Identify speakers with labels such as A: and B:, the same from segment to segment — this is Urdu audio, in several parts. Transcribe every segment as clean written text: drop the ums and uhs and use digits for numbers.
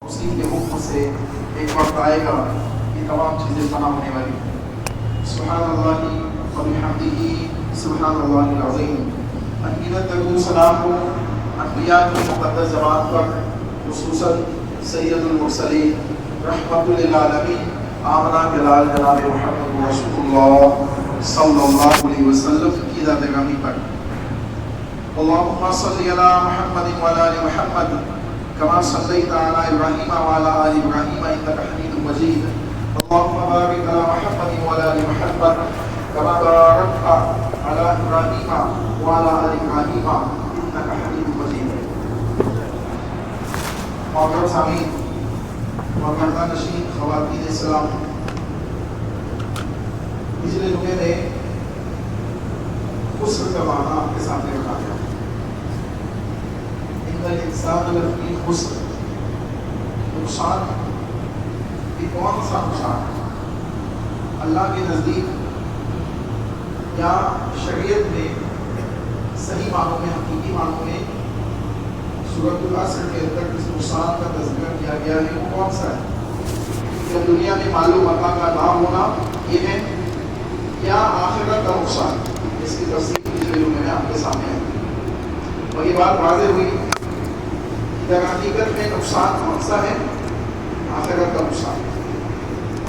A: اسی کے حکم سے ایک وقت آئے گا یہ تمام چیزیں فنا ہونے والی ہیں۔ سبحان اللہ و بحمدہ سبحان اللہ العظیم۔ انگیزت درود سلام کو انبیاء کی مقدس زبان پر خصوصاً سید المرسلین رحمت للعالمین آمنہ جلال جناب محمد رسول اللہ صلی اللہ علیہ وسلم کی ذات گرامی پر اللہم صلی علی محمد وعلی آل محمد كما صليت على إبراهيم وعلى آل إبراهيم إنك حميد مجيد اللهم بارك على محمد وعلى آل محمد كما باركت على إبراهيم وعلى آل إبراهيم إنك حميد مجيد۔ معزز سامعین و پردہ نشین خواتین اسلام، پچھلے جمعے میں خسر کا معنی آپ کے سامنے بتایا۔ انسان لفی خسر، نقصان یہ کون سا نقصان اللہ کے نزدیک یا شریعت میں صحیح معنوں میں حقیقی معنوں میں سورۃ العصر کے اندر جس نقصان کا تذکرہ کیا گیا ہے وہ کون سا ہے؟ کیا دنیا میں مال و متاع کا نہ ہونا یہ ہے یا آخرت کا نقصان؟ اس کی تفصیل پچھلے جمعے میں آپ کے سامنے ہے اور یہ بات واضح ہوئی۔ در حقیقت میں نقصان کون سا ہے؟ آخرت کا نقصان۔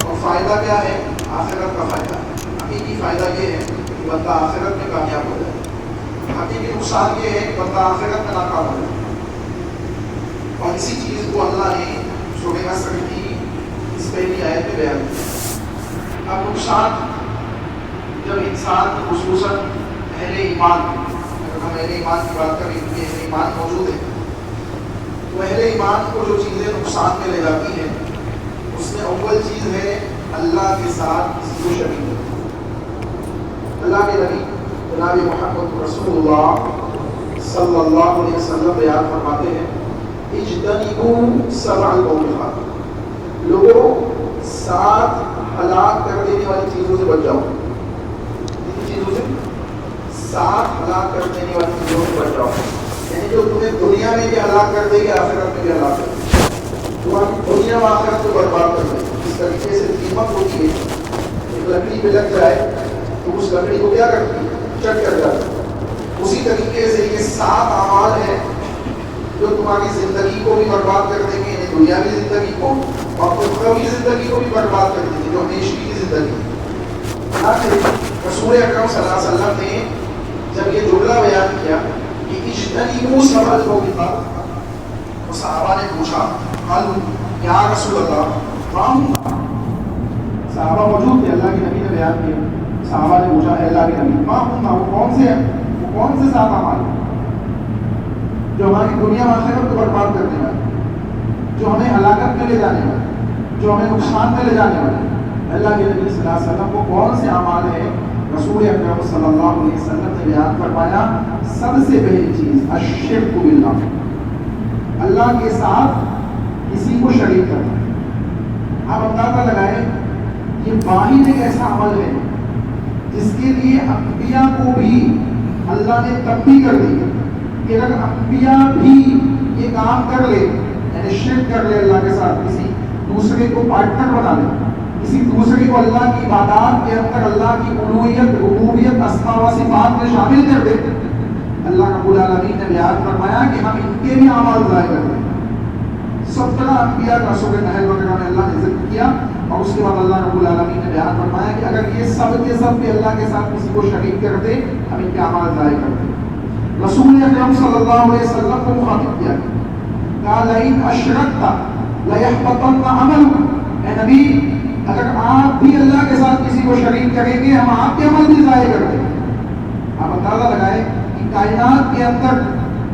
A: اور فائدہ کیا ہے؟ آخرت کا فائدہ۔ حقیقی فائدہ یہ ہے کہ بندہ آخرت میں کامیاب ہو جائے، حقیقی نقصان یہ ہے کہ بندہ آخرت میں ناکام ہو جائے۔ اور اسی چیز کو اللہ نے سورہ عصر کی اس پہلی آیت میں بیان کیا۔ اب نقصان جب انسان خصوصاً اہل ایمان، اگر ہم اہل ایمان کی بات کریں کہ اہل ایمان موجود ہے تو اہل ایمان کو جو چیزیں نقصان میں لے جاتی ہیں اس میں اول چیز ہے اللہ کے ساتھ کسی کو شریک کرنا۔ اللہ کے نبی جناب محمد رسول اللہ صلی اللہ علیہ وسلم بیان فرماتے ہیں اجتنبوا سبع الموبقات، لوگوں 7 ہلاک کر دینے والی چیزوں سے بچ جاؤ۔ کن چیزوں سے؟ 7 ہلاک کر دینے والی چیزوں سے بچ جاؤ، یعنی جو تمہیں دنیا میں بھی ہلاک کر دے گی آخرت میں بھی ہلاک کر دے گی، تمہاری دنیا و آخرت کو برباد کر دے گی۔ اس طریقے سے قیمت ہوتی ہے، ایک لکڑی پہ لگ جائے تو اس لکڑی کو کیا کرتی ہے؟ چٹ کر جاتی ہے۔ اسی طریقے سے یہ 7 اعمال ہیں جو تمہاری زندگی کو بھی برباد کر دیں گے، یعنی دنیاوی زندگی کو اور اخروی زندگی کو بھی برباد کر دیں گے، جو ہمیشگی کی زندگی ہے۔ رسول اکرم صلی اللہ علیہ وسلم نے جب یہ جملہ بیان کیا اجتنبوا سبع الموبقات، تو صحابہ نے پوچھا قالوا یا رسول اللہ ما ہن؟ صحابہ موجود تھے، اللہ کے نبی نے بیان کیا، صحابہ نے پوچھا اے اللہ کے نبی ما ہن، وہ کون سے ہیں؟ وہ کون سے 7 اعمال جو ہماری دنیا و آخرت کو برباد کرنے والے، جو ہمیں ہلاکت میں لے جانے والے، جو ہمیں نقصان میں لے جانے والے؟ اللہ کے نبی صلی اللہ علیہ وسلم کو کون سے اعمال ہیں؟ رسول اکرم صلی اللہ علیہ وسلم نے بیان فرمایا سب سے پہلی چیز الشرک باللہ، اللہ کے ساتھ کسی کو شریک کرنا۔ آپ اندازہ لگائیں یہ واحد ایک ایسا عمل ہے جس کے لیے انبیاء کو بھی اللہ نے تنبیہ کر دی کہ اگر انبیاء بھی یہ کام کر لے، یعنی شرک کر لے اللہ کے ساتھ، کسی دوسرے کو پارٹنر بنا لے، کسی دوسرے کو اللہ کی عبادات کے اندر اللہ کی الوہیت، ربوبیت، اسماء و صفات میں شامل کر دے، اللہ رب العالمین نے بیان فرمایا کہ ہم ان کے بھی اعمال ضائع کر دیں۔ 17 انبیاء کا سورہ نحل وغیرہ میں اللہ نے ذکر کیا اور اس کے بعد اللہ رب العالمین نے بیان فرمایا کہ اگر یہ سب کے سب بھی اللہ کے ساتھ کسی کو شریک کر دے ہم ان کے اعمال ضائع کر دیں۔ رسول اکرم صلی اللہ علیہ وسلم کو مخاطب کیا کہا لئن اشرکت لیحبطن عملک، اے نبی اگر آپ بھی اللہ کے ساتھ کسی کو شریک کریں گے ہم آپ کے عمل بھی ضائع کر دیں۔ آپ اندازہ لگائیں کہ کائنات کے اندر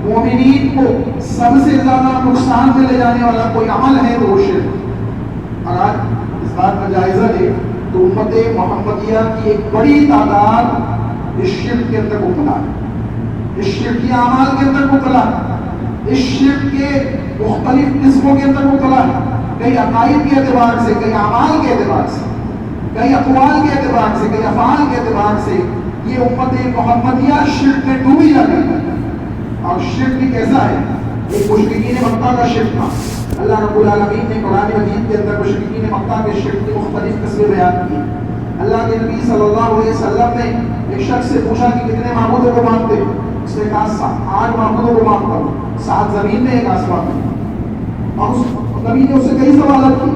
A: مومنین کو سب سے زیادہ نقصان میں لے جانے والا کوئی عمل ہے تو وہ شرک۔ اور آج اس بات کا جائزہ لے تو امت محمدیہ کی ایک بڑی تعداد اس شرک کے اندر مبتلا ہے، اس شرکی اعمال کے اندر مبتلا ہے، اس شرک کے مختلف قسموں کے اندر مبتلا ہے، کئی عقائد کے اعتبار سے، کئی اعمال کے اعتبار سے، کئی اقوال کے اعتبار سے، کئی افعال کے اعتبار سے یہ امت محمدیہ شرک میں ڈوبی جا گئی ہے۔ اور شرک بھی کیسا ہے ایک مشرکین مکہ کا شرک تھا. اللہ رب العالمین نے قرآن مجید کے اندر مشرکین مکہ کے شرک کی مختلف قسمیں بیان کی. اللہ کے نبی صلی اللہ علیہ وسلم نے ایک شخص سے پوچھا کہ کتنے معبودوں کو مانتے؟ اس نے کہا 8 معبودوں کو مانتا ہوں، 7 زمین میں 1 آسمان میں. اور اس نبی نے اسے کئی سوالات کی.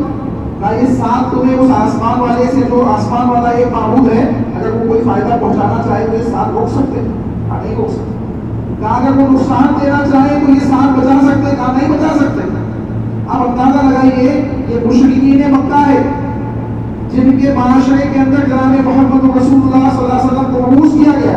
A: کہا یہ 7 تمہیں اس آسمان والے سے جو آسمان والا ایک معبود ہے اگر وہ کوئی فائدہ پہنچانا چاہے تو یہ 7 روک سکتے ہیں؟ کہا نہیں روک سکتے. کہا اگر وہ نقصان دینا چاہے تو یہ 7 بچا سکتے ہیں؟ کہا نہیں بچا سکتے. اب اندازہ لگائیے یہ مشرکین مکہ ہے جن کے معاشرے کے اندر جناب محمد رسول اللہ صلی اللہ علیہ وسلم کو مبعوث کیا گیا،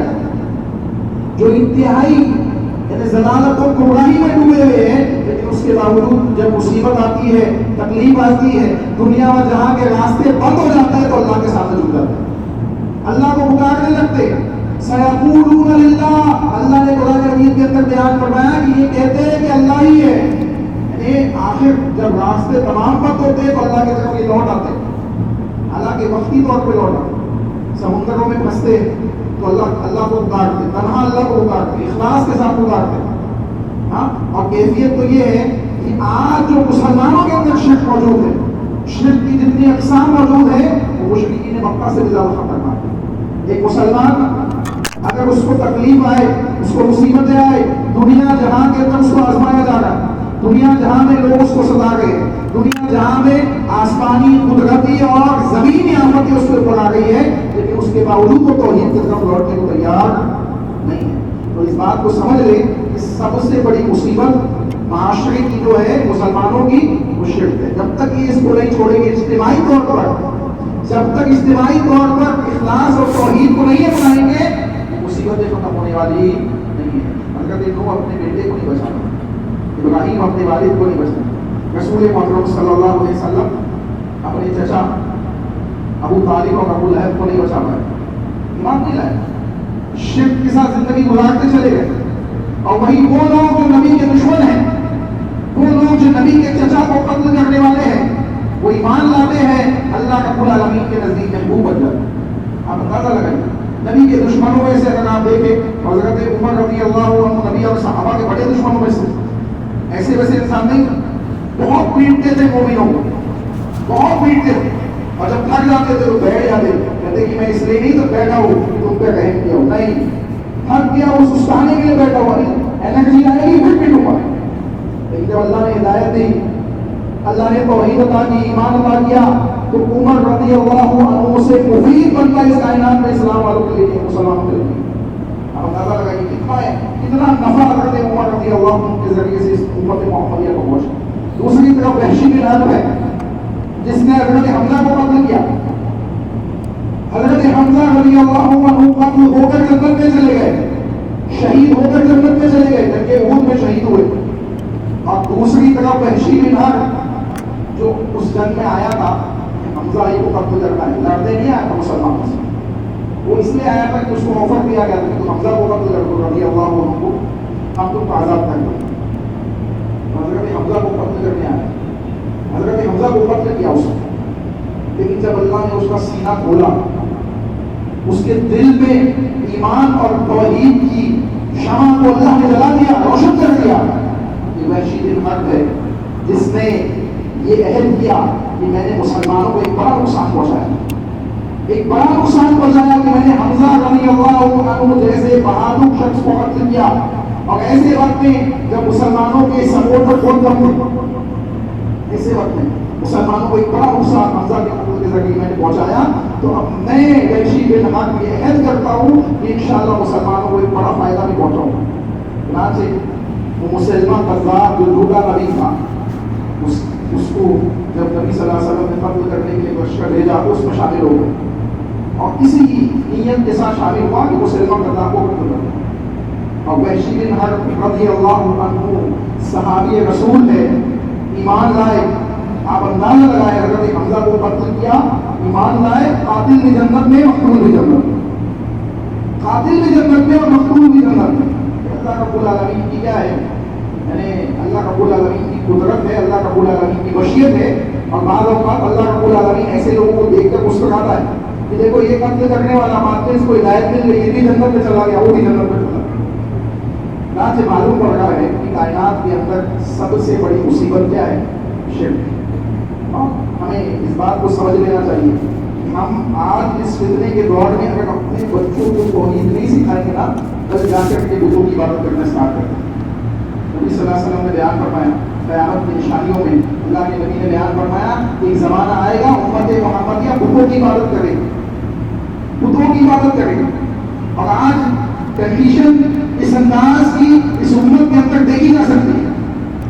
A: جو انتہائی یعنی ضلالت اور گمراہی میں ڈوبے ہوئے ہیں، لیکن اس کے باوجود جب مصیبت آتی ہے، تکلیف آتی ہے، دنیا اور جہاں کے راستے بند ہو جاتے ہیں تو اللہ کے سامنے جھک جاتے ہیں، اللہ کو پکارنے لگتے. سیقولون للہ، اللہ نے قرآن مجید کے اندر بیان فرمایا کہ یہ کہتے ہیں کہ اللہ ہی ہے. یعنی آخر جب راستے تمام بند ہوتے ہیں تو اللہ کی طرف یہ لوٹ آتے ہیں. حالانکہ وقتی طور پہ لوٹا، سمندروں میں پھنستے تو اللہ کو پکارتے، تنہا اللہ کو پکارتے، اخلاص کے ساتھ پکارتے. ہاں، اور کیفیت تو یہ ہے کہ آج جو مسلمانوں کے اندر شرک موجود ہے، شرک کی جتنی اقسام موجود ہے وہ مشرکین مکہ سے بھی زیادہ خطرناک ہے. ایک مسلمان اگر اس کو تکلیف آئے، اس کو مصیبتیں آئے، دنیا جہاں کے اندر اس کو آزمایا جا رہا ہے، دنیا جہاں میں لوگ اس کو ستا گئے، دنیا جہاں میں آسمانی قدرتی اور زمینی آفتیں اس پر آ گئی ہے، لیکن اس کے باوجود وہ توحید کی طرف لوٹنے کو تیار نہیں ہے. تو اس بات کو سمجھ لیں کہ سب سے بڑی مصیبت معاشرے کی جو ہے مسلمانوں کی وہ شرک ہے. جب تک یہ اس کو نہیں چھوڑیں گے اجتماعی طور پر، جب تک اجتماعی طور پر اخلاص اور توحید کو نہیں اپنائیں گے مصیبتیں ختم ہونے والی نہیں ہے. اگر دیکھو اپنے بیٹے کو نہیں بچانا، ابراہیم اپنے والد کو نہیں بچانا، رسول محترم صلی اللہ علیہ وسلم اپنے چچا ابو طالب اور ابو لہب کو نہیں بچا پائے، ایمان نہیں لائے، شرک کے ساتھ زندگی گزارتے چلے گئے. اور وہی وہ لوگ جو نبی کے دشمن ہیں، وہ لوگ جو نبی کے چچا کو قتل کرنے والے ہیں، وہ ایمان لاتے ہیں، اللہ رب العالمین کے نزدیک محبوب بن جاتے ہیں. آپ اندازہ لگائیے نبی کے دشمنوں میں سے اگر آپ دیکھیں حضرت عمر رضی اللہ عنہ نبی اور صحابہ کے بڑے دشمنوں میں سے، ایسے ویسے انسان نہیں، بہت پیٹتے تھے مومنوں کو، بہت پیٹتے تھے، اور جب تھک جاتے تھے تو بیٹھ جاتے، کہتے کہ میں اس لیے نہیں تو بیٹھا ہوں تم پہ رحم کیا ہوں، نہیں، تھک گیا وہ سستانے کے لیے بیٹھا ہوا نہیں، انرجی آئے گی پھر پیٹوں گا. لیکن جب اللہ نے ہدایت دی، اللہ نے توحید عطا کی، ایمان عطا کیا، تو عمر رضی اللہ عنہ سے مفید بن گیا اس کائنات میں اسلام والوں کے لیے، مسلمانوں کے لیے. اب اندازہ لگائیے کتنا ہے، کتنا نفع کرتے عمر رضی اللہ عنہ کے ذریعے سے اس امت محمدیہ کو پہنچا. دوسری طرف وحشی بن حرب ہے جس نے حضرت حمزہ کو قتل کیا. حضرت حمزہ رضی اللہ عنہ قتل ہو کر جنت میں چلے گئے، شہید ہو کر جنت میں چلے گئے، جنگ احد میں شہید ہوئے. اور دوسری طرف وحشی بن حرب جو اس جنگ میں آیا تھا حمزہ علی کو قتل کرنا ہے، لڑنے نہیں آیا تھا مسلمانوں سے، وہ اس لیے آیا تھا کہ اس کو آفر دیا گیا تھا کہ حمزہ کو قتل کر دو رضی اللہ عنہ کو، ہم تم کو آزاد کر دیں. حضرت حمزہ کو قتل کرنے آیا، حضرت حمزہ کو قتل کیا اس نے. لیکن جب اللہ نے اس کا سینہ کھولا، اس کے دل میں ایمان اور توحید کی شمع کو اللہ نے جلا دیا، روشن کر دیا. یہ وحشی بن حرب ہے جس نے یہ عہد کیا کہ میں نے مسلمانوں کو ایک بڑا نقصان پہنچایا، ایک بڑا نقصان پہنچایا کہ میں نے حمزہ رضی اللہ عنہ جیسے بہادر شخص کو قتل کیا. اور ایسے وقت میں جب مسلمانوں کے سپورٹر بہت کم ہوئے، ایسے وقت میں مسلمانوں کو ایک بڑا نقصان حمزہ کے قتل کے ذریعے میں نے پہنچایا. تو اب میں وحشی بن حرب یہ عہد کرتا ہوں کہ انشاءاللہ مسلمانوں کو ایک بڑا فائدہ بھی پہنچاؤں. چنانچہ وہ مسلمہ قذاب جو جھوٹا نبی تھا، اس کو جب نبی صلی اللہ علیہ وسلم نے قتل کرنے کے لیے لشکر بھیجا تو اس میں شامل ہو گئے، اور کسی نیت کے ساتھ شامل ہوا کہ مسلمہ قذاب کو قتل کرنا. اور وحشی بن حرب رضی اللہ عنہ صحابی رسول ہے، ایمان لائے. آپ اندازہ لگائے حضرت حمزہ کو قتل کیا، ایمان لائے، قاتل بھی جنت میں، مقتول بھی جنت میں، قاتل بھی جنت میں اور مقتول بھی جنت میں. اللہ رب العالمین کی کیا ہے، یعنی اللہ رب العالمین کی قدرت ہے، اللہ رب العالمین کی مشیت ہے. اور بعض اوقات اللہ رب العالمین ایسے لوگوں کو دیکھ کر مسکراتا ہے کہ دیکھو یہ قتل کرنے والا مانتے اس کو ہدایت مل گئی، یہ بھی جنت میں چلا گیا، وہ بھی جنت میں چلا گیا. چنانچہ معلوم پڑ رہا ہے کہ کائنات کے اندر سب سے بڑی مصیبت کیا ہے؟ شرک. اور ہمیں اس بات کو سمجھ لینا چاہیے کہ ہم آج اس فتنے کے دور میں اگر اپنے بچوں کو توحید نہیں سکھائیں گے نا، بس جا کر کے بتوں کی عبادت کرنا اسٹارٹ کرتے ہیں. نبی صلی اللہ علیہ وسلم نے بیان فرمایا قیامت کی نشانیوں میں، اللہ کے نبی نے بیان فرمایا کہ ایک زمانہ آئے گا امت محمدیہ بتوں کی عبادت کرے گی، بتوں کی عبادت کرے گی. اور آج کنڈیشن اس انداز کی اس امت کے اندر دیکھی جا سکتی ہے.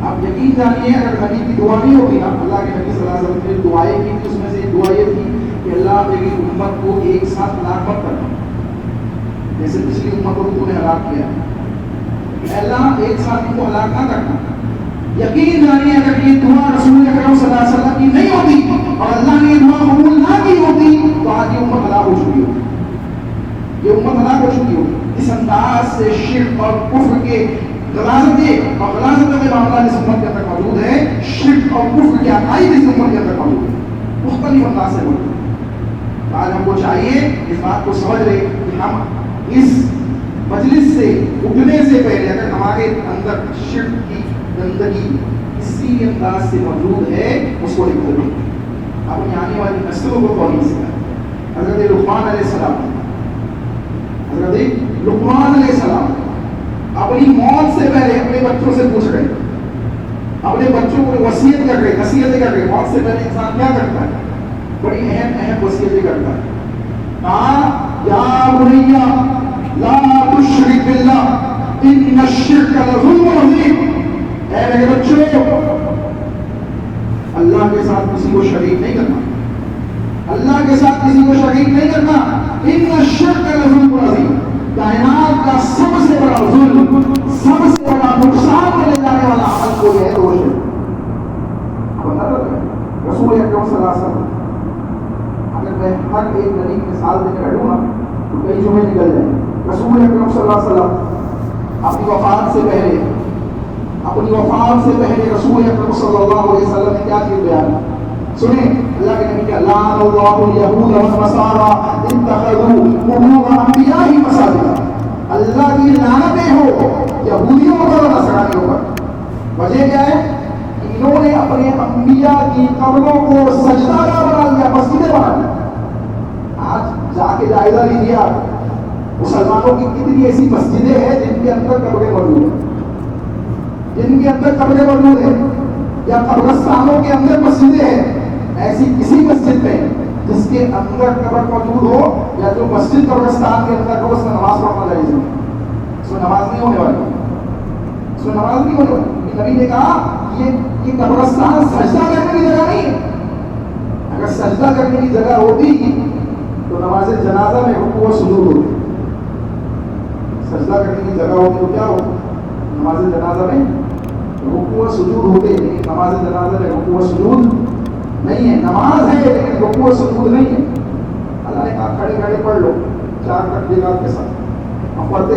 A: آپ یقین جانیے اگر نبی کی دعا نہیں ہوگی نا، اللہ کے نبی صلی اللہ علیہ وسلم نے دعائیں کی تھی، اس میں سے ایک دعا یہ تھی کہ اللہ میری امت کو ایک ساتھ ہلاک مت کرنا، جیسے پچھلی امتوں کو تو نے ہلاک کیا. اللہ ایک ساتھ ان کو ہلاک نہ کرنا. یقین جانیے اگر یہ دعا رسول اکرم صلی اللہ علیہ وسلم کی نہیں ہوتی اور اللہ نے یہ دعا قبول نہ کی ہوتی تو آج یہ امت ہلاک ہو چکی ہوتی. یہ امت ہلاک ہو چکی ہوگی. اس انداز سے شرک اور کفر کے غلاظتیں اور غلاظت میں معاملہ اس امت کے اندر موجود ہے. شرک اور کفر کے عقائد اس امت کے اندر موجود ہے، مختلف انداز سے موجود ہے. آج ہم کو چاہیے اس بات کو سمجھ لیں کہ ہم اس مجلس سے اٹھنے سے پہلے اگر ہمارے اندر شرک کی گندگی اسی انداز سے موجود ہے اس کو نکال دیں. اپنی آنے والی نسلوں کو توحید سکھائیں. حضرت لقمان علیہ السلام علیہ السلام اپنی موت سے پہلے اپنے بچوں سے پوچھ رہے، اپنے بچوں کو وصیت کر رہے، نصیحتیں کر رہے. موت سے پہلے انسان کیا کرتا ہے؟ بڑی اہم وصیتیں کرتا ہے. کہا یا بنی لا تشرک باللہ ان الشرک لظلم عظیم. اے میرے بچوں، اللہ کے ساتھ کسی کو شریک نہیں کرنا، اللہ کے ساتھ کسی کو شریک نہیں کرنا. ان الشرک لظلم عظیم. کائنات کا سب سے بڑا ظلم، سب سے بڑا نقصان لے جانے والا عمل کوئی ہے تو وہ شرک. رسول اکرم صلی اللہ علیہ وسلم، اگر میں ہر ایک نبی کی مثال دے کر بیٹھوں نا تو کئی جملے نکل جائیں. رسول اکرم صلی اللہ علیہ وسلم اپنی وفات سے پہلے رسول اکرم صلی اللہ علیہ وسلم نے کیا چیز بیان کی؟ سنیں اللہ کے نبی کا لعن اللہ الیہود والنصارى اتخذوا قبور انبیاء مساجد. اللہ کی لعنتیں ہو یہودیوں پر اور نصرانیوں پر. وجہ کیا ہے؟ انہوں نے اپنے انبیاء کی قبروں کو سجدہ گاہ بنا لیا، مسجدیں بنا لی. آج جا کے جائزہ لیجیے آپ، مسلمانوں کی کتنی ایسی مسجدیں ہیں جن کے اندر قبریں موجود ہیں، یا قبرستانوں کے اندر مسجدیں ہیں. ایسی کسی مسجد میں جس کے اندر قبر موجود ہو یا جو مسجد قبرستان کے اندر ہو اس میں نماز پڑھنا جائز ہے. اس میں نماز نہیں ہونے والی. نبی نے کہا یہ قبرستان سجدہ کرنے کی جگہ نہیں ہے. اگر سجدہ کرنے کی جگہ ہوتی تو نماز جنازہ میں رکوع و سجود ہوتے. سجدہ کرنے کی جگہ ہوتی تو کیا ہو؟ نماز جنازہ میں رکوع و سجود ہوتے، لیکن نماز جنازہ میں رکوع و سجود نہیں ہے. نماز ہے لیکن رکوع و سجود نہیں ہے. اللہ نے کہا کھڑے کھڑے پڑھ لو 4 تکبیرات کے ساتھ. ہم پڑھتے.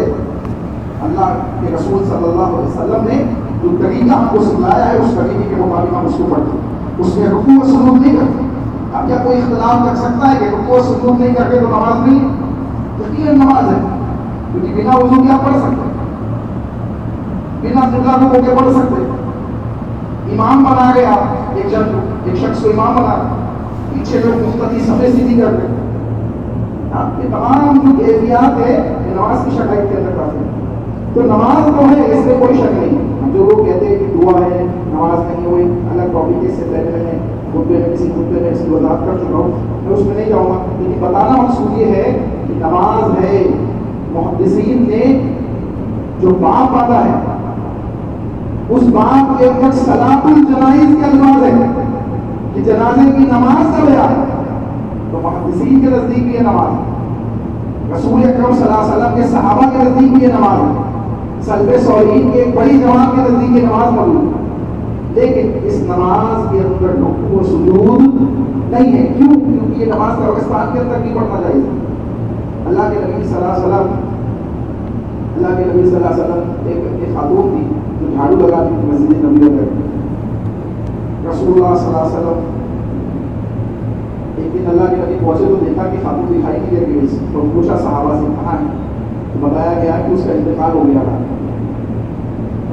A: اللہ کے رسول صلی اللہ علیہ وسلم نے جو طریقہ ہم کو سکھلایا ہے اس طریقے کے مطابق ہم اس کو پڑھتے. اس میں رکوع و سجود نہیں کرتے. اب کیا کوئی اختلاف کر سکتا ہے کہ رکوع و سجود نہیں کرتے تو نماز نہیں؟ یقیناً نماز ہے، کیونکہ بنا وضو کے آپ پڑھ سکتے، بنا قبلہ کو ہو کے پڑھ سکتے. امام بنا گیا ایک شخص کو امام بنا، پیچھے لوگ مختلف صفحے سیدھی کر رہے. یہ تمام جو کیفیات ہے یہ نماز کی شکایت کے اندر آتے ہیں. تو نماز تو ہے، اس میں کوئی شک نہیں. جو لوگ کہتے ہیں کہ دعا ہے نماز نہیں ہوئی، الگ ٹاپک اس سے پہلے میں نے کسی خطبے میں اس کی وضاحت کر چکا ہوں، میں اس میں نہیں جاؤں گا. لیکن بتانا مقصود یہ ہے کہ نماز ہے. محدثین نے جو باب باندھا ہے اس باب کے اندر صلاۃ الجنائز کے الفاظ ہے کہ جنازے کی نماز کا بیان ہے. تو محدثین کے نزدیک بھی یہ نماز ہے، رسول اکرم صلی اللہ علیہ وسلم کے صحابہ کے نزدیک بھی یہ نماز ہے، سلف صالحین کے ایک بڑی جماعت کے نزدیک یہ نماز موجود ہے. لیکن اس نماز کے اندر رکوع و سجود نہیں ہے. کیوں؟ کیونکہ یہ نماز قبرستان کے اندر نہیں پڑھنا چاہیے. اللہ کے نبی صلی اللہ علیہ وسلم ایک خاتون تھی جو جھاڑو لگاتی تھی مسجد نبوی میں. رسول اللہ صلی اللہ علیہ وسلم ایک دن اللہ کے نبی پہنچے تو دیکھا کہ خاتون دکھائی نہیں دے رہی. تو پوچھا صحابہ سے کہاں ہے، تو بتایا گیا کہ اس کا انتقال ہو گیا تھا.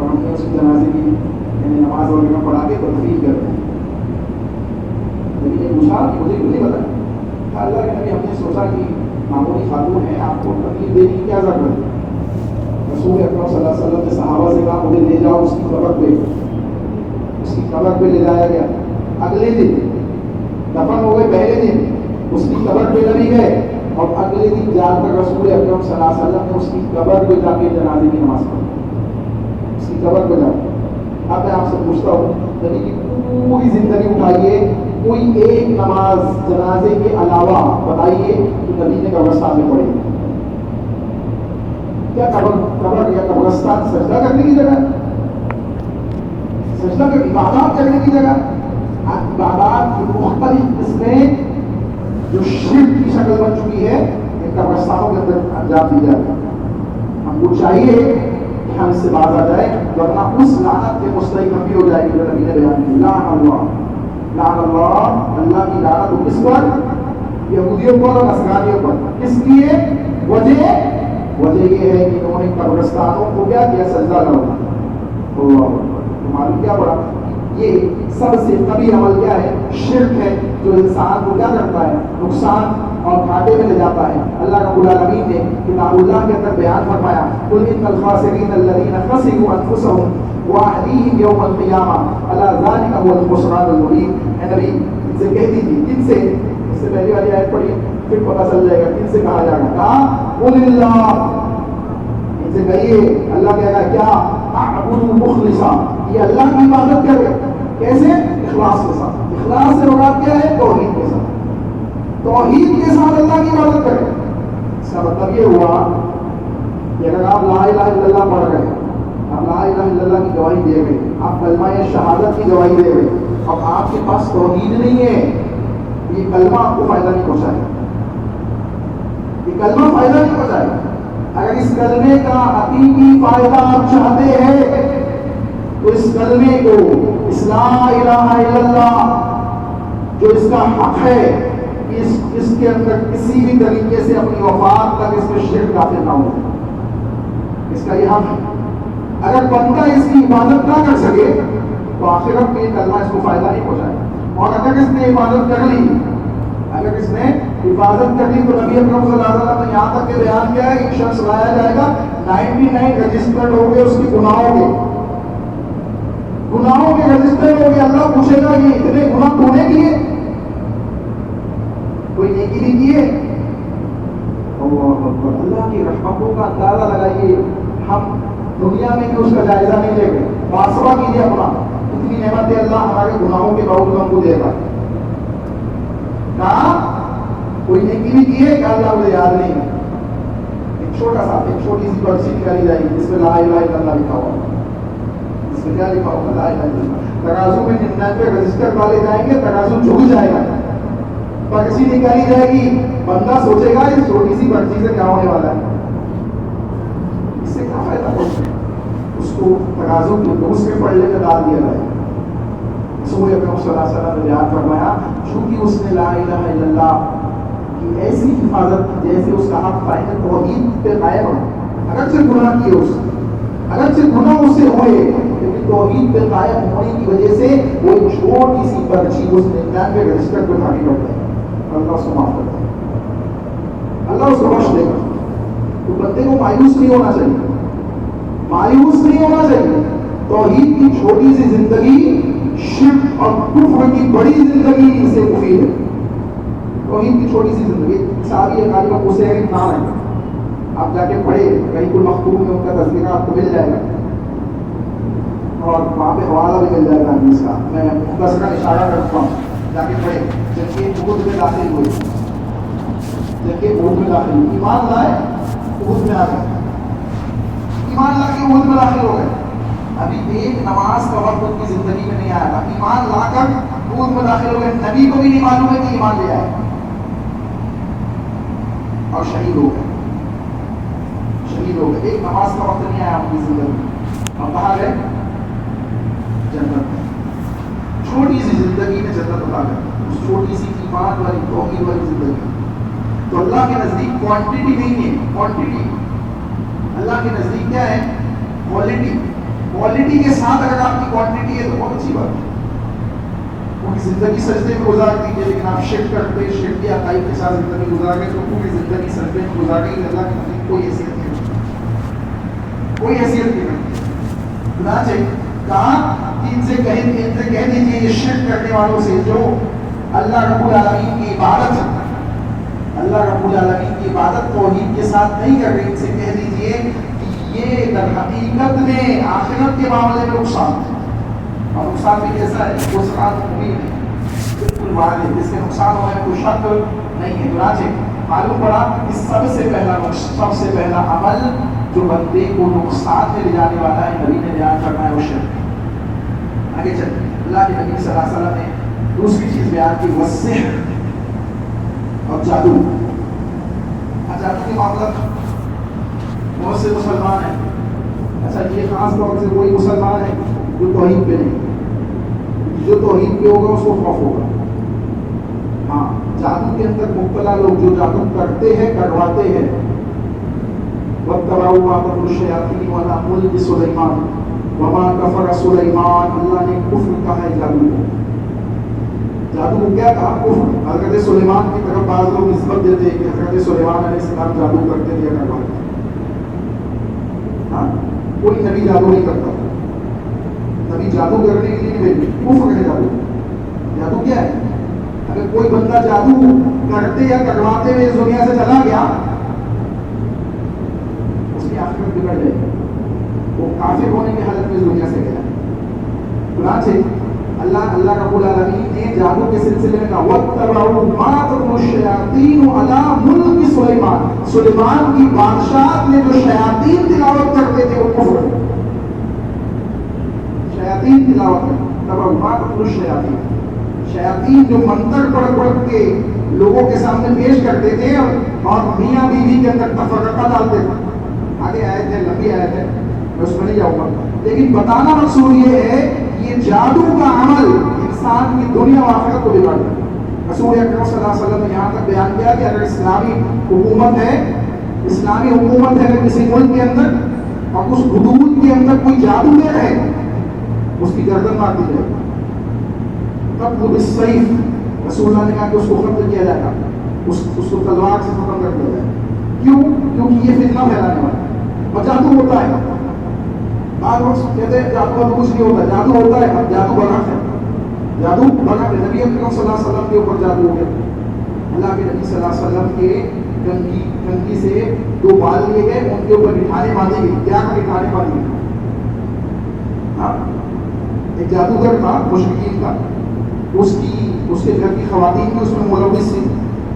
A: اور ہم نے اس جنازے کی یعنی نماز وغیرہ پڑھا کے تدفین کرتے ہیں. لیکن یہ پوچھا کہ مجھے کیوں نہیں بتایا؟ اللہ کے نبی ہم نے سوچا کہ معمولی خاتون ہے, آپ کو تکلیف دینے کی کیا ضرورت ہے. رسول اکرم صلی اللہ علیہ وسلم نے صحابہ سے کہا مجھے لے جاؤ اس کی قبر پہ. اس کی قبر پہ لے جایا گیا. اگلے دن دفن ہو گئے, پہلے دن اس کی قبر پہ نبی گئے اور اگلے دن جا کر رسول اکرم صلی اللہ علیہ وسلم نے اس کی قبر پہ جا کے جنازے کی نماز پڑھی. اس کی قبر پہ جا کے. اب میں آپ سے پوچھتا ہوں, نبی کی پوری زندگی اٹھائیے, کوئی ایک نماز جنازے کے علاوہ بتائیے تو نبی نے قبرستان میں پڑھی. کیا قبر یا قبرستان سجدہ کرنے کی جگہ, سجدہ کر عبادات کرنے کی جگہ؟ عبادات کی مختلف قسمیں جو شرک کی شکل بن چکی ہے ان قبرستانوں کے اندر انجام دی جاتی ہے. ہم کو چاہیے کہ ہم اس سے باز آ جائیں, ورنہ اس لعنت کے مستحق ہم بھی ہو جائے گی جو نبی نے بیان کی. لعن اللہ, اللہ کی لعنت ہو کس پر؟ یہودیوں پر اور نصرانیوں پر. کس لیے؟ وجہ یہ ہے کہ انہوں نے قبرستانوں کو کیا کیا؟ سجدہ کرنا. معلوم کیا پڑا؟ یہ سب سے قبیح عمل کیا ہے؟ شرک ہے, جو انسان کو کیا کرتا ہے؟ نقصان اور گھاٹے میں لے جاتا ہے. اللہ رب العالمین نے کتاب اللہ کے اندر بیان فرمایا قل ان الخاسرین الذین خسروا انفسهم واهلیہم یوم القیامہ الا ذلک هو الخسران المبین. اے نبی ان سے کہہ دیجیے, کن سے؟ اس سے پہلی والی آیت پڑھی پھر پتہ چل جائے گا کن سے کہا جائے گا. کہا قل اللہ, ان سے کہیے, اللہ کہے گا کیا؟ اعبدوا مخلصا, یہ اللہ کی عبادت کرے. کیسے؟ اخلاص کے ساتھ. اخلاص سے مراد کیا ہے؟ توحید کے ساتھ. توحید کے ساتھ اللہ کی عبادت کرے. اس کا مطلب یہ ہوا کہ اگر آپ لا الہ الا اللہ پڑھ گئے, آپ لا الہ الا اللہ کی گواہی دے گئے, آپ کلمہ شہادت کی گواہی دے گئے, اب آپ کے پاس توحید نہیں ہے, یہ کلمہ آپ کو فائدہ نہیں پہنچائے. یہ کلمہ فائدہ نہیں پہنچائے. اگر اس کلمے کا حقیقی فائدہ آپ چاہتے ہیں تو اس کلمے کو, اس لا الہ الا اللہ جو اس کا حق ہے, اس کے اندر کسی بھی طریقے سے اپنی وفات تک اس میں شرک داخل نہ ہو. اس کا یہ حق ہے. اگر بندہ اس کی عبادت نہ کر سکے تو آخرت میں یہ کلمہ اس کو فائدہ نہیں پہنچائے. اور اگر اس نے عبادت کر لی, اگر اس نے عبادت کر لی تو نبی اکرم صلی اللہ علیہ وسلم نے یہاں تک کہ بیان کیا ہے کہ شخص لایا جائے گا 99 رجسٹرڈ ہو گئے اس کے گناہوں کے رجسٹرڈ ہو گئے. اللہ پوچھے گا یہ اتنے گناہ تو نے کیے, کوئی نیکی نہیں کیے. اللہ کی رحمتوں کا اندازہ لگائیے. ہم دنیا میں بھی اس کا جائزہ نہیں لے گئے. محاسبہ کیجیے اپنا, اتنی نعمتیں اللہ ہمارے گناہوں کے باوجود ہم کو دے گا. کہا کوئی نیکی بھی کی ہے کہ اللہ مجھے یاد نہیں ہے. ایک چھوٹی سی پرچی نکالی جائے گی جس میں لا الہ الا اللہ لکھا ہوا, اس میں کیا لکھا ہوگا؟ لا الہ الا اللہ. ترازو میں 99 رجسٹر والے جائیں گے, ترازو جھک جائے گا. پرچی نکالی جائے گی, بندہ سوچے گا اس چھوٹی سی پرچی سے کیا ہونے والا ہے, اس سے کیا فائدہ ہوگا. اس کو ترازو اس کے پڑھنے میں ڈال دیا جائے. رسول اکرم صلی اللہ علیہ وسلم نے بیان فرمایا چونکہ اس نے لا الہ الا اللہ کی ایسی حفاظت جیسے اس کا حق پائے گا توحید پہ قائم ہے. اگرچہ گناہ کیے اس, اگرچہ گناہ اس سے ہوئے, لیکن توحید پہ قائم ہونے کی وجہ سے وہ ایک چھوٹی سی پرچی اس 99 رجسٹر پہ کھڑی کرتا ہے. اللہ اس کو معاف کرتا ہے, اللہ اس کو بخش دے گا. تو بندے کو مایوس نہیں ہونا چاہیے, مایوس نہیں ہونا چاہیے. توحید کی چھوٹی سی زندگی شرک اور کفر کی بڑی زندگی سے مفید ہے. توحید کی چھوٹی سی زندگی. صحابی غالب ابو سعید نام ہے, آپ جا کے پڑھے کہیں کوئی مختوم میں ان کا تذکرہ آپ کو مل جائے گا اور وہاں پہ حوالہ بھی مل جائے گا حدیث کا. میں مختصراً اشارہ کرتا ہوں, جا کے پڑھے. جب کہ احد میں داخل ہوئے, جب کہ احد میں داخل ہوئے, ایمان لائے احد میں آ گئے, ایمان لا کے احد میں داخل ہو گئے. ابھی ایک نماز کا وقت ان کی زندگی میں نہیں آیا تھا, ایمان لا کر احد میں داخل ہو گئے. نبی کو بھی نہیں معلوم ہے کہ ایمان لے آئے اور شہید ہو گئے. شہید ہو گئے, ایک نماز کا وقت نہیں آیا ان کی زندگی میں. اب کہاں گئے؟ جنت میں. چھوٹی سی زندگی میں جنت بتا گئے, اس چھوٹی سی ایمان والی توحید والی زندگی. تو اللہ کے نزدیک کوانٹٹی نہیں ہے, کوانٹٹی. اللہ کے نزدیک کیا ہے؟ کوالٹی. کوالٹی کے ساتھ اگر آپ کی کوانٹٹی ہے تو بہت اچھی بات ہے. پوری زندگی سجدے میں گزار دیجیے لیکن آپ شرک کی عقائد کے ساتھ زندگی گزار گئے تو پوری زندگی سجدے میں گزار گئی. اللہ کی نبی کوئی حیثیت نہیں, کوئی حیثیت نہیں. چنانچہ کہا کہ ان سے کہہ دیجیے یہ شرک کرنے والوں سے جو اللہ رب العالمین کی عبادت توحید کے ساتھ نہیں کر رہے, ان سے کہہ دیجیے کہ یہ در حقیقت میں آخرت کے معاملے میں نقصان ہے. اور نقصان بھی کیسا ہے؟ وہ نقصان مبین ہے, بالکل واضح, جس کے نقصان ہونے میں کوئی شک نہیں ہے. چنانچہ معلوم پڑا کہ سب سے پہلا عمل جو بندے کو نقصان میں لے جانے والا ہے نبی نے بیان کرنا ہے وہ شرک. آگے چل اللہ کے نبی صلی اللہ علیہ وسلم نے دوسری چیز بیان کی وہ سحر اور جادو. جادو کے معاملہ بہت سے مسلمان ہیں. اچھا یہ خاص طور سے کوئی مسلمان ہے جو توحید پہ نہیں, جو توحید پہ ہوگا اس کو خوف ہوگا. ہاں جادو کے اندر مبتلا لوگ جو جادو کرتے ہیں کرواتے ہیں, وَاتَّبَعُوا مَا تَتْلُو الشَّيَاطِينُ عَلَىٰ مُلْكِ سُلَيْمَانَ وَمَا كَفَرَ سُلَيْمَانُ. اللہ نے کفر کہا ہے جادو کو. جادو کو کیا کہا؟ کفر. حضرت سلیمان کی طرف بعض لوگ نسبت دیتے ہیں کہ حضرت سلیمان علیہ السلام جادو کرتے تھے کرواتے. ہاں کوئی نبی جادو نہیں کرتا. نبی جادو کرنے کے لیے نہیں بھیجے, کفر ہے جادو. جادو کیا ہے؟ اگر کوئی بندہ جادو کرتے یا کرواتے ہوئے اس دنیا سے چلا گیا اس کی آخرت بگڑ جائے گی, وہ کافر ہونے کی حالت میں اس دنیا سے گیا. چنانچہ اللہ رب العالمین نے جادو کے سلسلے میں کہا وَاتَّبَعُوا مَا تَتْلُو الشَّيَاطِينُ عَلَىٰ مُلْكِ سُلَيْمَانَ. سلیمان کی بادشاہت میں جو شیاطین تلاوت کرتے تھے وہ کفر. شیاطین تلاوت تبع مَا تَتْلُو الشَّيَاطِينُ. شیاطین جو منتر پڑھ کے لوگوں کے سامنے پیش کرتے تھے اور میاں بیوی کے اندر تفرقہ ڈالتے تھے. آگے آئے تھے, لمبی آئے تھے, میں اس میں نہیں جاؤں گا, لیکن بتانا مقصود یہ ہے یہ جادو کا عمل انسان کی دنیا و آخرت کو بگاڑ دے. رسول اکرم صلی اللہ علیہ وسلم نے یہاں تک بیان کیا کہ اگر اسلامی حکومت ہے اگر کسی ملک کے اندر اور اس حدود کے اندر کوئی جادوگر ہے اس کی گردن مار دی جائے گی. تب وہ بالسیف, رسول اللہ نے کہا کہ اس کو ختم کیا جائے گا, اس کو تلوار سے ختم کر دیا جائے. کیوں؟ کیونکہ یہ فتنہ پھیلانے والا ہے. اور جادو ہوتا ہے, بعض لوگ کہتے ہیں جادو کا کچھ نہیں ہوتا. جادو ہوتا ہے, اب جادو برحق ہے. جادو برحق ہے. نبی اکرم صلی اللہ علیہ وسلم کے اوپر جادو ہو گیا. اللہ کے نبی صلی اللہ علیہ وسلم کے کنگھی سے 2 بال لیے گئے, ان کے اوپر نٹھانے باندھی گئی. کیا نٹھانے باندھی گئی؟ ایک جادوگر تھا مشرکین کا, اس کے گھر کی خواتین میں اس میں ملوث تھی.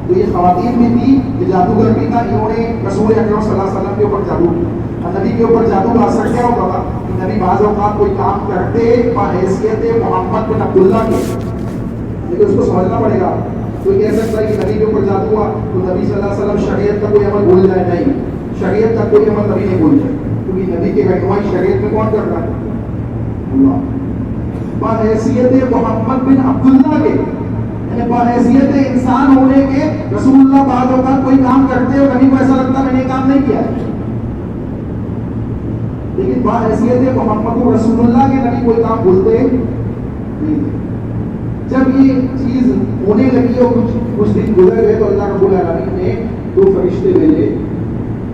A: تو یہ خواتین بھی تھی, یہ جادوگر بھی تھا. انہوں نے رسول اکرم صلی اللہ علیہ وسلم کے اوپر جادو کیا. نبی کے اوپر جادو کا اثر کیا ہوتا تھا کہ نبی بعض اوقات کوئی کام کرتے بحیثیت محمد بن عبداللہ کے, لیکن اس کو سمجھنا پڑے گا. کوئی کہہ سکتا ہے کہ نبی کے اوپر جادو ہوا تو نبی صلی اللہ علیہ وسلم شریعت کا کوئی عمل بھول جائے. نہیں, شریعت کا کوئی عمل نبی نہیں بھول جائے, کیونکہ نبی کی رہنمائی شریعت میں کون کر رہا ہے؟ اللہ. بحیثیت محمد بن عبداللہ کے, یعنی بحیثیت انسان ہونے کے رسول اللہ بعض اوقات کوئی کام کرتے اور نبی کو ایسا لگتا میں نے کام نہیں کیا ہے, لیکن بحیثیت محمد رسول اللہ کے نبی کوئی کام بھولتے نہیں. جب یہ چیز ہونے لگی اور کچھ دن گزر گئے تو اللہ رب العالمین نے 2 فرشتے بھیجے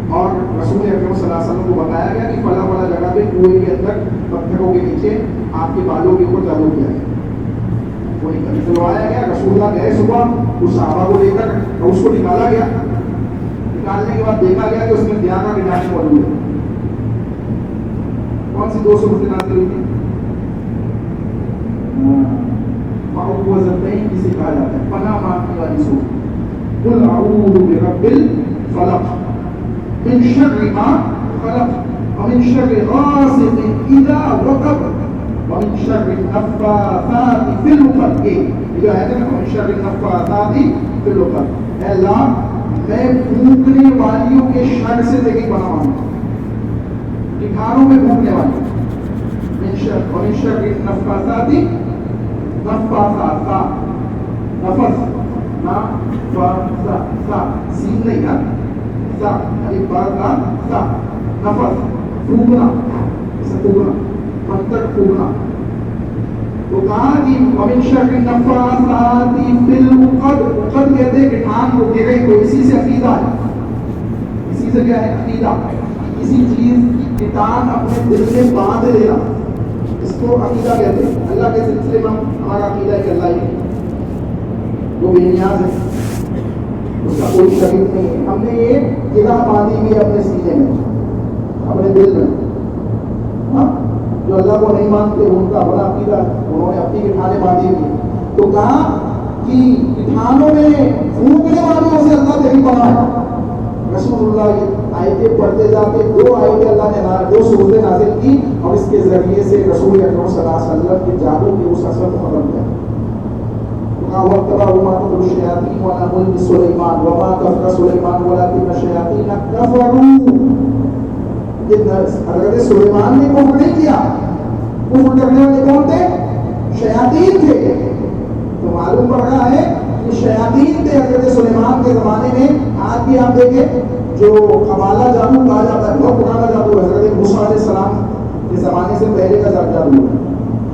A: اور رسول اکرم صلی اللہ علیہ وسلم کو بتایا گیا کہ فلاں فلاں جگہ پہ کنویں کے اندر پتھروں کے نیچے آپ کے بالوں کے اوپر جادو کیا ہے. وہ نکلوایا گیا. رسول اللہ گئے صبح اس صحابہ کو لے کر اور اس کو نکالا گیا. نکالنے کے بعد دیکھا گیا کہ اس میں دیانہ کی نشانی موجود ہے. کون سی 200 روپے نازل ہوئی تھی؟ معوذتین کسی کہا جاتا ہے, پناہ مانگنے والی سورت. قل اعوذ برب الفلق من شر ما خلق ومن شر غاسق اذا وقب ومن شر النفاثات في العقد. یہ جو ہے نا ومن شر النفاثات في العقد, اے اللہ میں پھونکنے والیوں کے شر سے تیری پناہ مانگتا ہوں, ٹھکانوں میں پھونکنے والی. ومن شر النفاثات, نفاثات نفس نا فا سین نہیں نا, سا الف با تا سا نفس پھونکنا, اسے پھونکنا. منتر پھونکنا. تو کہا کہ ومن شر النفاثات فی العقد. عقد کہتے ہیں گٹھان کو گرے کو. اسی سے عقیدہ ہے, اسی سے کیا ہے عقیدہ, کسی چیز کی گٹھان اپنے دل میں باندھ لینا, اس کو عقیدہ کہتے ہیں. اللہ کے سلسلے میں ہمارا عقیدہ ہے کہ اللہ ہی وہ بے نیاز ہے, اس کا کوئی شریک نہیں ہے. ہم نے یہ گرہ باندھی ہوئی اپنے سینے میں, اپنے دل میں. جو اللہ کو نہیں مانتے ان کا بڑا عقیدہ, انہوں نے اپنی گٹھانیں باندھی ہوئی. تو کہا کہ گٹھانوں میں پھونکنے والوں سے اللہ تیری پناہ ہے. رسول اللہ یہ آیتیں پڑھتے جاتے, 2 آیتیں اللہ نے 2 سورتیں نازل کی اور اس کے ذریعے سے رسول اکرم صلی اللہ علیہ وسلم کے جادو کے اس اثر کو ختم کیا. وَاتَّبَعُوا مَا تَتْلُو الشَّيَاطِينُ عَلَىٰ مُلْكِ سُلَيْمَانَ وَمَا كَفَرَ سُلَيْمَانُ وَلَٰكِنَّ الشَّيَاطِينَ كَفَرُوا. حضرت سلیمان نے کفر نہیں کیا, کفر کرنے والے کون تھے؟ شیاطین تھے. تو معلوم پڑ رہا ہے کہ شیاطین تھے حضرت سلیمان کے زمانے میں. آج بھی آپ دیکھیں جو قبالہ جادو کہا جاتا ہے, بہت پرانا جادو ہے, حضرت موسیٰ علیہ السلام کے زمانے سے پہلے کا جادو ہے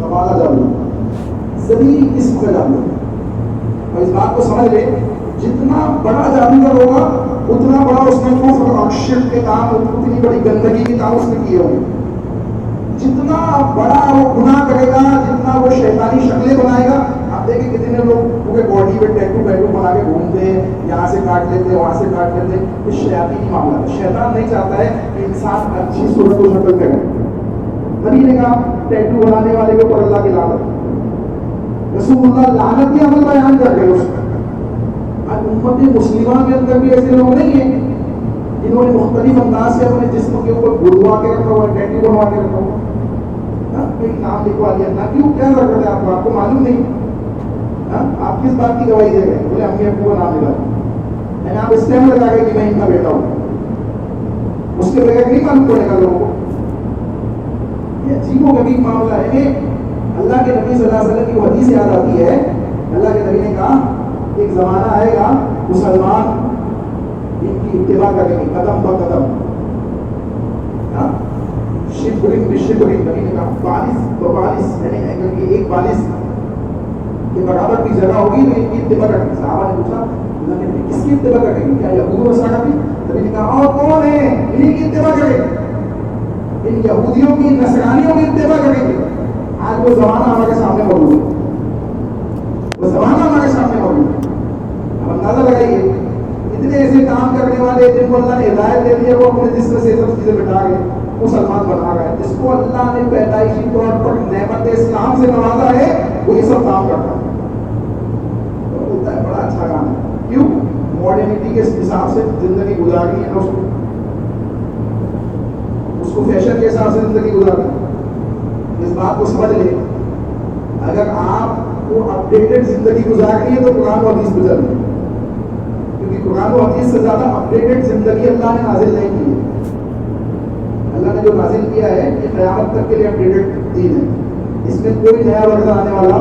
A: قبالہ جادو, زمین قسم کا جادو. اور اس بات کو سمجھ لیں, جتنا بڑا جادوگر ہوگا اتنا بڑا اس نے کفر اور شرک کے کام, اتنی بڑی گندگی کے کام اس نے کیے ہوں. جتنا بڑا وہ گناہ کرے گا, جتنا وہ شیطانی شکلیں بنائے گا. آپ دیکھیں کتنے لوگ پورے باڈی پہ ٹیٹو بنا کے گھومتے ہیں, یہاں سے کاٹ لیتے ہیں وہاں سے کاٹ لیتے ہیں. یہ شیاطینی معاملہ ہے. شیطان نہیں چاہتا ہے کہ انسان اچھی صورت و شکل پہ رہے. نبی نے کہا ٹیٹو بنانے والے کے اوپر اللہ کی لعنت. رسول اللہ لعنتی عمل بیان کر رہے اس میں. امت مسلمہ کے اندر بھی ایسے لوگ نہیں ہیں جنہوں نے مختلف انداز سے اپنے جسم کے اوپر گڑوا کے رکھا ہوا ہے, ٹیٹو بنوا کے رکھا ہوا ہے, کوئی نام لکھوا دیا نہ. کیوں, کیا ضرورت ہے آپ کو معلوم نہیں. آپ کس بات کی گواہی دے رہے ہیں؟ بولے امی ابو کا نام لگا, میں نے آپ اس ٹائم لگا کے کہ میں ان کا بیٹا ہوں, اس کے بغیر نہیں معلوم پڑے گا لوگوں کو. یہ عجیب و غریب معاملہ ہے. اللہ کے نبی صلی اللہ علیہ وسلم کی حدیث یاد آتی ہے. اللہ کے نبی نے کہا ایک زمانہ آئے گا مسلمان ان کی اتباع کریں گے قدم بہ قدم, شبرن بشبرن. نبی نے کہا 42 یعنی ایک 42 کے برابر کی جگہ ہوگی تو ان کی اتباع کریں گے. صحابہ نے پوچھا اللہ کے نبی کس کی اتباع کریں گے؟ کیا یہود و نصارہ کی؟ نبی نے کہا اور کون ہے انہیں کی اتباع کریں گے, ان یہودیوں کی نصرانیوں کی اتباع کریں گے. آج وہ زمانہ ہمارے سامنے موجود ہے, وہ زمانہ ہمارے سامنے موجود ہے. اب اندازہ لگائیے اتنے ایسے کام کرنے والے جن کو اللہ نے ہدایت دے دی ہے, وہ اپنے جسم سے سب چیزیں بٹا گئے, مسلمان بنا گئے. جس کو اللہ نے پیدائشی طور پر نعمت اسلام سے نوازا ہے وہ یہ سب کام کرتا ہے. تو بولتا ہے بڑا اچھا کام ہے. کیوں؟ ماڈرنٹی کے حساب سے زندگی گزارنی ہے, اس کو فیشن کے حساب سے زندگی گزارنی. اس بات کو سمجھ لیں, اگر آپ کو اپڈیٹڈ زندگی گزارنی ہے تو قرآن و حدیث پہ چلیں, کیونکہ قرآن و حدیث سے زیادہ اپڈیٹڈ زندگی اللہ نے نازل نہیں کی ہے. اللہ نے جو نازل کیا ہے یہ قیامت تک کے لیے اپڈیٹڈ دین ہے. اس میں کوئی نیا ورژن آنے والا,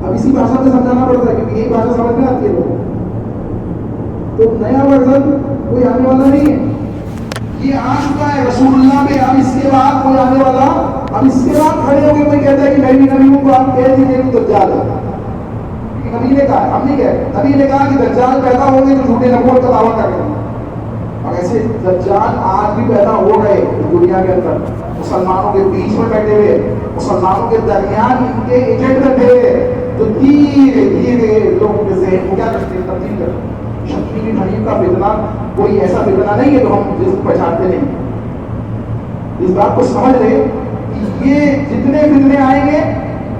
A: اب اسی بھاشا میں سمجھانا پڑتا ہے کیونکہ یہی بھاشا سمجھ میں آتی ہے لوگوں. تو نیا ورژن کوئی آنے والا نہیں ہے, یہ آ چکا ہے رسول اللہ پہ. اب اس کے بعد کوئی آنے والا, اب اس کے بعد کھڑے ہو کے کوئی کہتا ہے کہ میں بھی نبی ہوں, تو آپ کہہ دیجیے کہ دجال ہے. نبی نے کہا, ہم نہیں کہتے, نبی نے کہا کہ دجال پیدا ہوں گے تو جھوٹے نبوت کا دعویٰ کر رہے ہیں. اور ایسے دجال آج بھی پیدا ہو رہے دنیا کے اندر, مسلمانوں کے بیچ میں بیٹھے ہوئے, مسلمانوں کے درمیان ان کے ایجنٹ بیٹھے ہوئے, تو دھیرے دھیرے لوگوں کے ذہن کو کیا کرتے ہیں, تبدیل کرتے ہیں. شبیر حنیف کا فتنہ کوئی ایسا فتنہ نہیں ہے جو ہم جس کو پہچانتے نہیں. اس بات کو سمجھ رہے کہ یہ جتنے فتنے آئیں گے,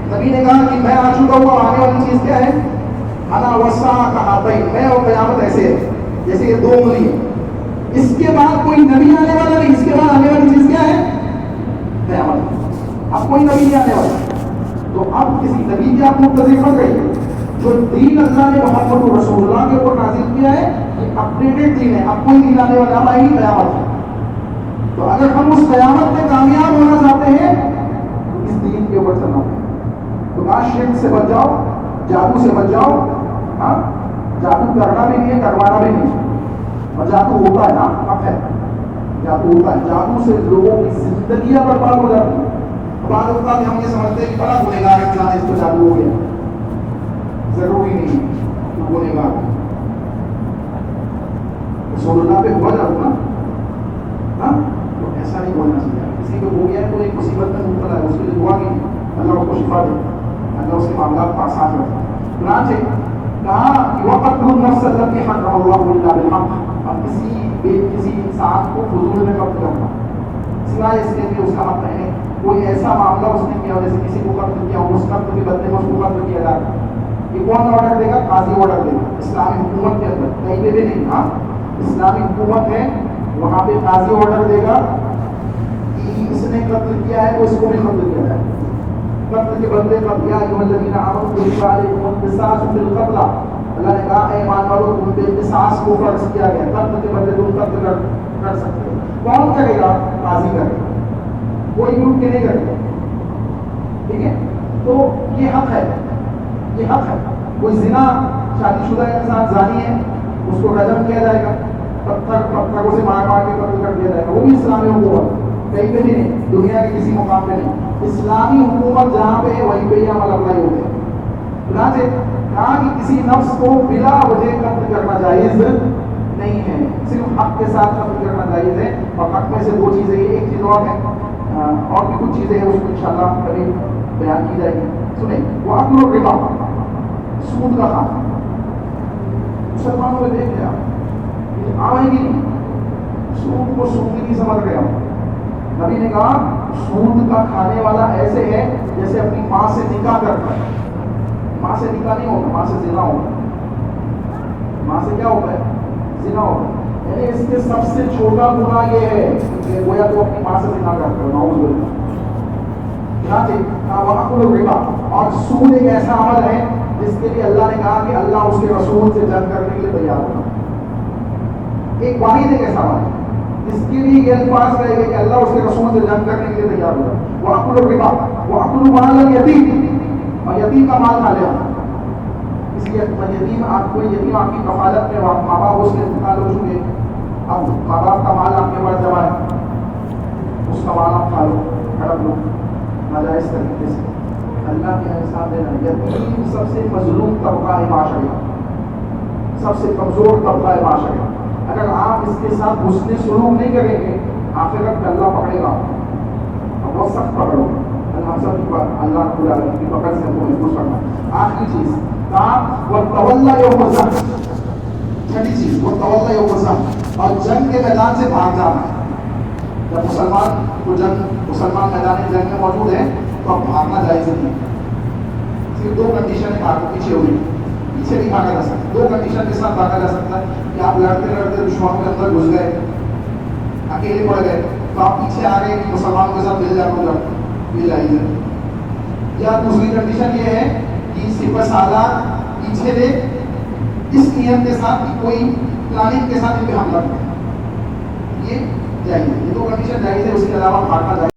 A: نبی نے کہا کہ میں آ چکا ہوں, آنے والی چیز کیا ہے, انا والساعۃ کہاتین, میں اور قیامت ایسے ہے جیسے یہ 2 انگلی ہے. اس کے بعد کوئی نبی آنے والا نہیں, اس کے بعد آنے والی چیز کیا ہے, قیامت. اب کوئی نبی نہیں آنے والا, تو اب کسی نبی کی آپ منتظر مت رہیے. جو دین اللہ نے محمد رسول اللہ کے اوپر نازل کیا ہے یہ اپڈیٹڈ دین ہے. اب کوئی دین آنے والا, اب آئے گی قیامت. تو اگر ہم اس قیامت میں کامیاب ہونا چاہتے ہیں تو اس دین کے اوپر چلنا ہے. تو کہا شرک سے بچ جاؤ, جادو سے بچ جاؤ. ہاں, جادو کرنا بھی نہیں ہے, کروانا بھی نہیں ہے. اور جادو ہوتا ہے, حق ہے, جادو ہوتا ہے. جادو سے لوگوں کی زندگیاں برباد ہو جاتی ہیں. بعض اوقات ہم یہ سمجھتے ہیں کہ بڑا گنہگار انسان ہے، اس کو جادو ہو گیا. ضروری نہیں کہ گنہگار رسول اللہ پہ ہوا جادو نا، ہاں تو ایسا نہیں بولنا چاہیے. کسی کو ہو گیا ہے تو ایک مصیبت میں مبتلا ہے، اس کے لیے دعا کی اللہ اس کو شفا دے، اللہ اس کے معاملات کو آسان رکھے. چنانچہ کہا وقتل النفس التي حرم الله الا بالحق، اور کسی انسان کو فضول میں قتل کرنا سوائے اس کے کہ اس کا حق ہے. کوئی ایسا معاملہ اس نے کیا جیسے کسی کو قتل کیا، اس قتل کے بدلے میں اس کو قتل کیا جائے، یہ کون آرڈر دے گا؟ قاضی آرڈر دے گا. اسلامی حکومت کے اندر کہیں پہ بھی نہیں، ہاں اسلامی حکومت ہے وہاں پہ قاضی آرڈر دے گا کہ اس نے قتل کیا ہے تو اس کو بھی قتل کیا جائے. قتل کے بدلے قتل یا ایھا الذین آمنوا کتب علیکم القصاص فی القتل، اللہ نے کہا اے ایمان والو تم پہ قصاص کو فرض کیا گیا، قتل کے بدلے تم قتل کر سکتے ہو. کون کرے گا؟ قاضی کرے گا، کوئی گروپ کے نہیں کرے گا. ٹھیک ہے، تو یہ حق ہے، یہ حق ہے. کوئی زنا شادی شدہ انسان زانی ہے اس کو رجم کیا جائے گا، پتھروں سے مار مار کے قتل کر دیا جائے گا. وہ بھی اسلامی حکومت، کہیں پہ بھی نہیں، دنیا کے کسی مقام پہ نہیں. اسلامی حکومت جہاں پہ ہے وہیں پہ یہ عمل اپلائی ہوتے ہیں. چنانچہ کہا کہ کسی نفس کو بلا وجہ قتل کرنا جائز نہیں ہے، صرف حق کے ساتھ قتل کرنا جائز ہے. اور حق میں سے دو چیزیں، ایک چیز اور ہے، اور بھی کچھ چیزیں ہیں اس کو انشاءاللہ کبھی بیان کی جائے گی. سنیں، وہ اکل الربا، سود کا کھانا. مسلمانوں میں دیکھ لیا آئے گی نہیں، سود کو سود نہیں سمجھ رہے ہم. نبی نے کہا سود کا کھانے والا ایسے ہے جیسے اپنی ماں سے نکاح کرتا ہے. ماں سے نکاح نہیں ہوتا، ماں سے زنا ہوتا. ماں سے کیا ہوتا ہے؟ زنا ہوتا ہے. یعنی اس کے سب سے چھوٹا گناہ یہ ہے کہ گویا تو اپنی ماں سے زنا کرتا ہے. نعوذ باللہ. وَأَكْلُ الرِّبَا، اور سود ایک ایسا عمل ہے جس کے لیے اللہ نے کہا کہ اللہ اس کے رسول سے جنگ کرنے کے لیے تیار ہوگا. ایک واحد ایک ایسا عمل ہے جس کے لیے یہ الفاظ کہے گا کہ اللہ اس کے رسول سے جنگ کرنے کے لیے تیار ہوگا. وَأَكْلُ الرِّبَا وَأَكْلُ مَالَ الْيَتِيمِ، اور یتیم کا مال کھا لینا. اس لیے یتیم آپ کو، یتیم آپ کی کفالت میں ماں باپ اس کے انتقال ہو چکے، اب ماں باپ کا مال آپ کے پاس جمع ہے، اس کا مال آپ کھا لو، ہڑپ لو ناجائز طریقے سے. اللہ کے حساب دینا. یتیم سب سے مظلوم طبقہ ہے معاشرے، سب سے کمزور طبقہ ہے معاشرے. اگر آپ اس کے ساتھ حسن سلوک نہیں کریں گے آخرت میں اللہ پکڑے گا اور بہت سخت پکڑو. اللہ سب کی اللہ کی پکڑ سے ہم کو محفوظ کرنا. آخری چیز کہا وَتَوَلَّ يَوْمَ الزَّحْفِ، چھٹی چیز وَتَوَلَّ يَوْمَ الزَّحْفِ، اور جنگ کے میدان سے بھاگ جانا ہے. جب مسلمان میدان جنگ میں موجود ہے تو اب بھاگنا جائز نہیں. صرف دو کنڈیشن ہے آپ کو پیچھے ہوئی، پیچھے نہیں بھاگا جا سکتا. دو کنڈیشن کے ساتھ بھاگا جا سکتا ہے کہ آپ لڑتے لڑتے دشمنوں کے اندر گھس گئے، اکیلے پڑ گئے تو آپ پیچھے آ گئے کہ مسلمانوں کے ساتھ مل جائیے. یا دوسری کنڈیشن یہ ہے کہ سپہ سالار پیچھے دے اس نیت کے ساتھ کہ کوئی پلاننگ کے ساتھ ان پہ حملہ کرے. یہ جائز ہے، یہ دو کنڈیشن جائز ہے. اس کے علاوہ بھاگنا جائز